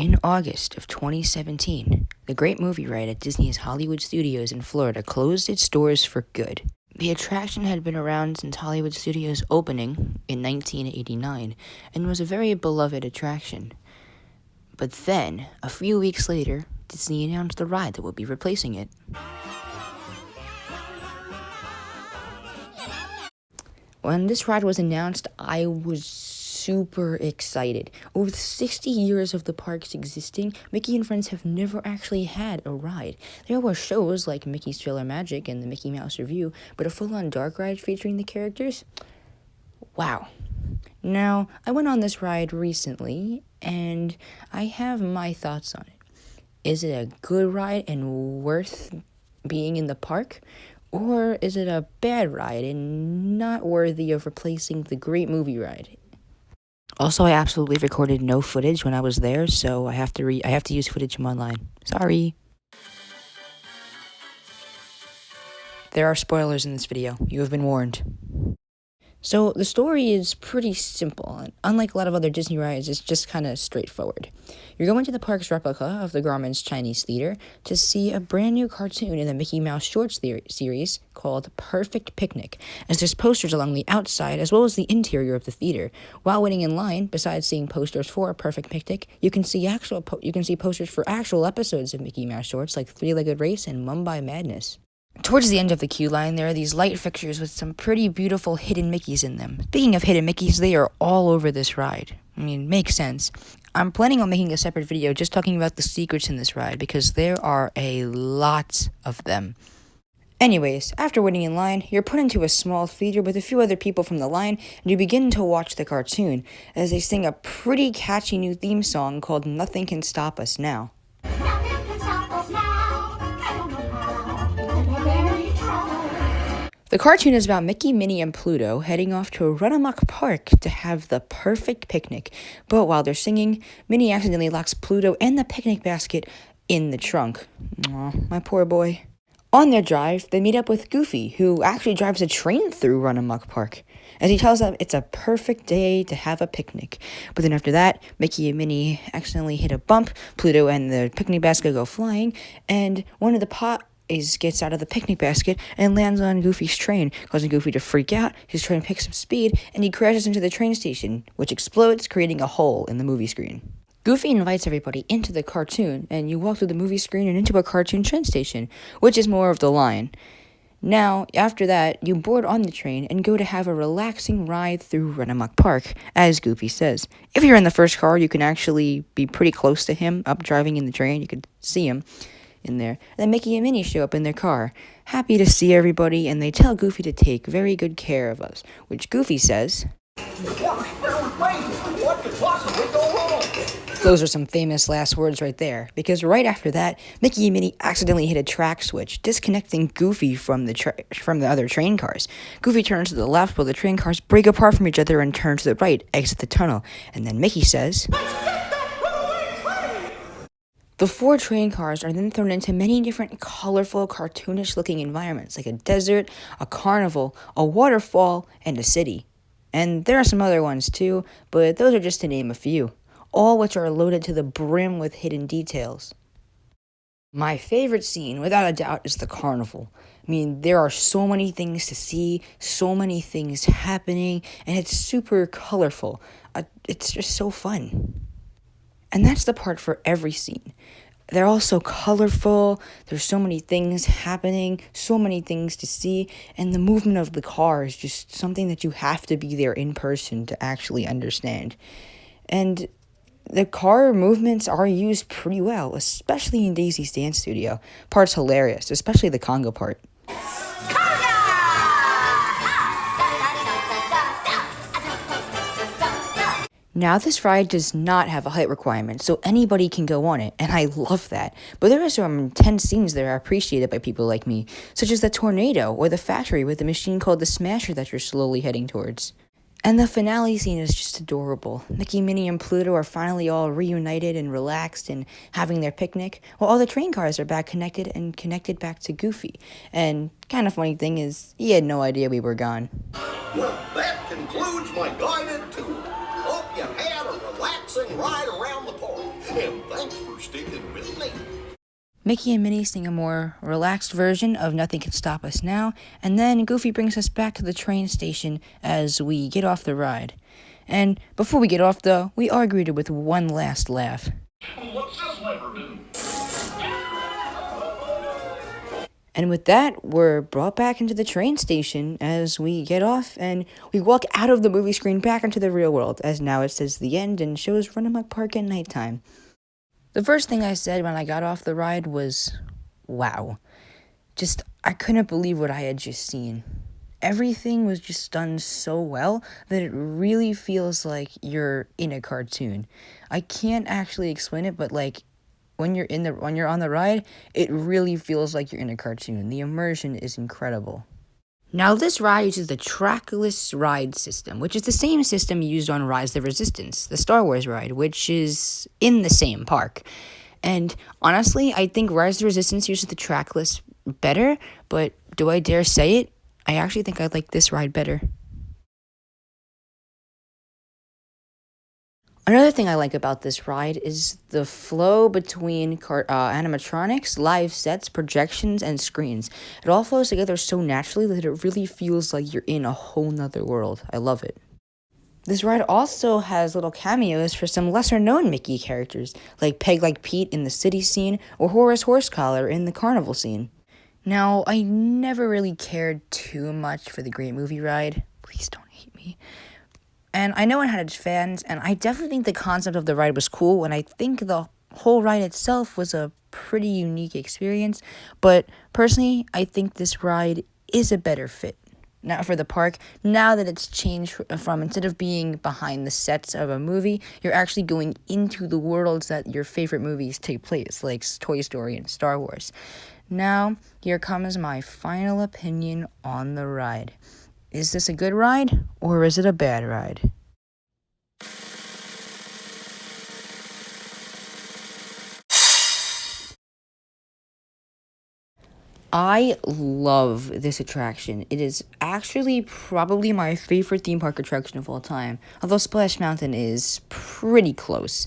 In August of 2017, the great movie ride at Disney's Hollywood Studios in Florida closed its doors for good. The attraction had been around since Hollywood Studios' opening in 1989 and was a very beloved attraction. But then, a few weeks later, Disney announced the ride that would be replacing it. When this ride was announced, I was super excited. Over the 60 years of the parks existing, Mickey and Friends have never actually had a ride. There were shows like Mickey's Trailer Magic and the Mickey Mouse Revue, but a full-on dark ride featuring the characters? Wow. Now, I went on this ride recently, and I have my thoughts on it. Is it a good ride and worth being in the park? Or is it a bad ride and not worthy of replacing the great movie ride? Also, I absolutely recorded no footage when I was there, so I have to use footage from online. Sorry. There are spoilers in this video. You have been warned. So, the story is pretty simple, and unlike a lot of other Disney rides, it's just kind of straightforward. You're going to the park's replica of the Grauman's Chinese Theater to see a brand new cartoon in the Mickey Mouse Shorts series called Perfect Picnic, as there's posters along the outside as well as the interior of the theater. While waiting in line, besides seeing posters for Perfect Picnic, you can see posters for actual episodes of Mickey Mouse Shorts like Three-Legged Race and Mumbai Madness. Towards the end of the queue line, there are these light fixtures with some pretty beautiful hidden Mickeys in them. Speaking of hidden Mickeys, they are all over this ride. I mean, makes sense. I'm planning on making a separate video just talking about the secrets in this ride because there are a lot of them. Anyways, after waiting in line, you're put into a small theater with a few other people from the line, and you begin to watch the cartoon as they sing a pretty catchy new theme song called Nothing Can Stop Us Now. The cartoon is about Mickey, Minnie, and Pluto heading off to a run-amok park to have the perfect picnic. But while they're singing, Minnie accidentally locks Pluto and the picnic basket in the trunk. Aw, my poor boy. On their drive, they meet up with Goofy, who actually drives a train through Run-amok Park, as he tells them it's a perfect day to have a picnic. But then after that, Mickey and Minnie accidentally hit a bump, Pluto and the picnic basket go flying, and one of the gets out of the picnic basket and lands on Goofy's train, causing Goofy to freak out. His train picks up speed, and he crashes into the train station, which explodes, creating a hole in the movie screen. Goofy invites everybody into the cartoon, and you walk through the movie screen and into a cartoon train station, which is more of the line. Now, after that, you board on the train and go to have a relaxing ride through Run-amok Park, as Goofy says. If you're in the first car, you can actually be pretty close to him, up driving in the train. You could see him in there. And then Mickey and Minnie show up in their car, happy to see everybody, and they tell Goofy to take very good care of us, which Goofy says, "What could possibly go wrong?" Those are some famous last words right there, because right after that, Mickey and Minnie accidentally hit a track switch, disconnecting Goofy from the other train cars. Goofy turns to the left while the train cars break apart from each other and turn to the right, exit the tunnel, and then Mickey says, the four train cars are then thrown into many different colorful, cartoonish-looking environments, like a desert, a carnival, a waterfall, and a city. And there are some other ones too, but those are just to name a few, all which are loaded to the brim with hidden details. My favorite scene, without a doubt, is the carnival. I mean, there are so many things to see, so many things happening, and it's super colorful. It's just so fun. And that's the part for every scene. They're all so colorful, there's so many things happening, so many things to see, and the movement of the car is just something that you have to be there in person to actually understand. And the car movements are used pretty well, especially in Daisy's dance studio. Part's hilarious, especially the conga part. Now, this ride does not have a height requirement, so anybody can go on it, and I love that. But there are some intense scenes that are appreciated by people like me, such as the tornado or the factory with the machine called the Smasher that you're slowly heading towards. And the finale scene is just adorable. Mickey, Minnie, and Pluto are finally all reunited and relaxed and having their picnic, while all the train cars are back connected back to Goofy. And kind of funny thing is, he had no idea we were gone. Well, that concludes my guided tour. Hope you had a relaxing ride around the park. And thanks for sticking with me. Mickey and Minnie sing a more relaxed version of Nothing Can Stop Us Now, and then Goofy brings us back to the train station as we get off the ride. And before we get off, though, we are greeted with one last laugh. What's this lever do? And with that, we're brought back into the train station as we get off and we walk out of the movie screen back into the real world, as now it says the end and shows Runamuck Park at nighttime. The first thing I said when I got off the ride was, wow. I couldn't believe what I had just seen. Everything was just done so well that it really feels like you're in a cartoon. I can't actually explain it, but when you're on the ride, it really feels like you're in a cartoon. The immersion is incredible. Now, this ride uses the trackless ride system, which is the same system used on Rise of the Resistance, the Star Wars ride, which is in the same park. And honestly, I think Rise of the Resistance uses the trackless better, but do I dare say it? I actually think I like this ride better. Another thing I like about this ride is the flow between animatronics, live sets, projections, and screens. It all flows together so naturally that it really feels like you're in a whole nother world. I love it. This ride also has little cameos for some lesser-known Mickey characters, like Peg Like Pete in the city scene, or Horace Horsecollar in the carnival scene. Now, I never really cared too much for the Great Movie Ride. Please don't hate me. And I know it had its fans, and I definitely think the concept of the ride was cool, and I think the whole ride itself was a pretty unique experience. But personally, I think this ride is a better fit. Now for the park, now that it's changed from instead of being behind the sets of a movie, you're actually going into the worlds that your favorite movies take place, like Toy Story and Star Wars. Now, here comes my final opinion on the ride. Is this a good ride, or is it a bad ride? I love this attraction. It is actually probably my favorite theme park attraction of all time, although Splash Mountain is pretty close.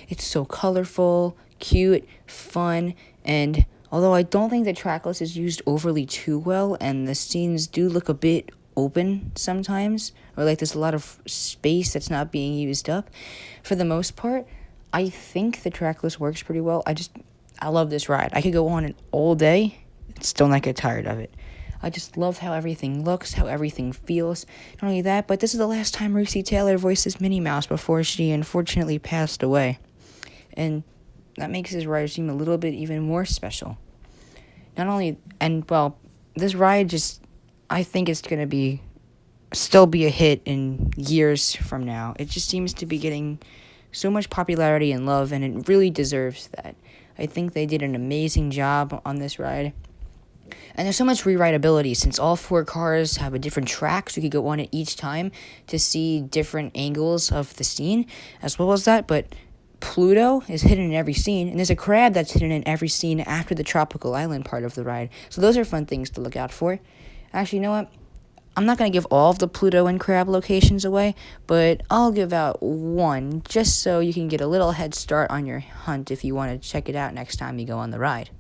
It's so colorful, cute, fun, and although I don't think the trackless is used overly too well, and the scenes do look a bit open sometimes, or like there's a lot of space that's not being used up, for the most part, I think the trackless works pretty well. I love this ride. I could go on it all day and still not get tired of it. I just love how everything looks, how everything feels. Not only that, but this is the last time Reese Taylor voices Minnie Mouse before she unfortunately passed away. And that makes this ride seem a little bit even more special. This ride I think it's going to still be a hit in years from now. It just seems to be getting so much popularity and love, and it really deserves that. I think they did an amazing job on this ride. And there's so much rewritability since all 4 cars have a different track, so you could go on it each time to see different angles of the scene, as well as that, but Pluto is hidden in every scene, and there's a crab that's hidden in every scene after the tropical island part of the ride. So those are fun things to look out for. Actually, you know what? I'm not going to give all of the Pluto and crab locations away, but I'll give out one just so you can get a little head start on your hunt if you want to check it out next time you go on the ride.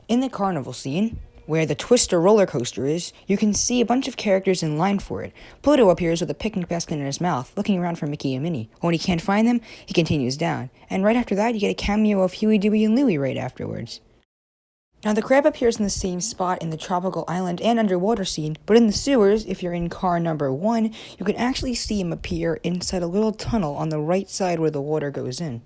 In the carnival scene, where the Twister roller coaster is, you can see a bunch of characters in line for it. Pluto appears with a picnic basket in his mouth, looking around for Mickey and Minnie. When he can't find them, he continues down. And right after that, you get a cameo of Huey, Dewey, and Louie right afterwards. Now, the crab appears in the same spot in the tropical island and underwater scene, but in the sewers, if you're in car number 1, you can actually see him appear inside a little tunnel on the right side where the water goes in.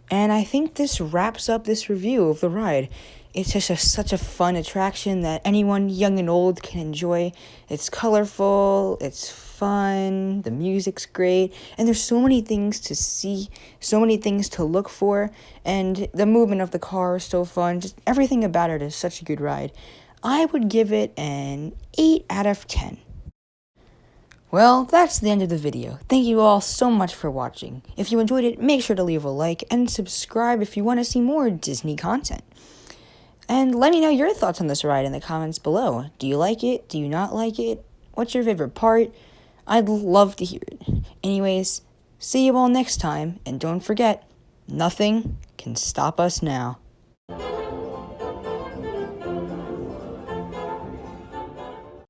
And I think this wraps up this review of the ride. It's just such a fun attraction that anyone, young and old, can enjoy. It's colorful, it's fun, the music's great, and there's so many things to see, so many things to look for, and the movement of the car is so fun. Just everything about it is such a good ride. I would give it an 8 out of 10. Well, that's the end of the video. Thank you all so much for watching. If you enjoyed it, make sure to leave a like and subscribe if you want to see more Disney content. And let me know your thoughts on this ride in the comments below. Do you like it? Do you not like it? What's your favorite part? I'd love to hear it. Anyways, see you all next time, and don't forget, Nothing can stop us now.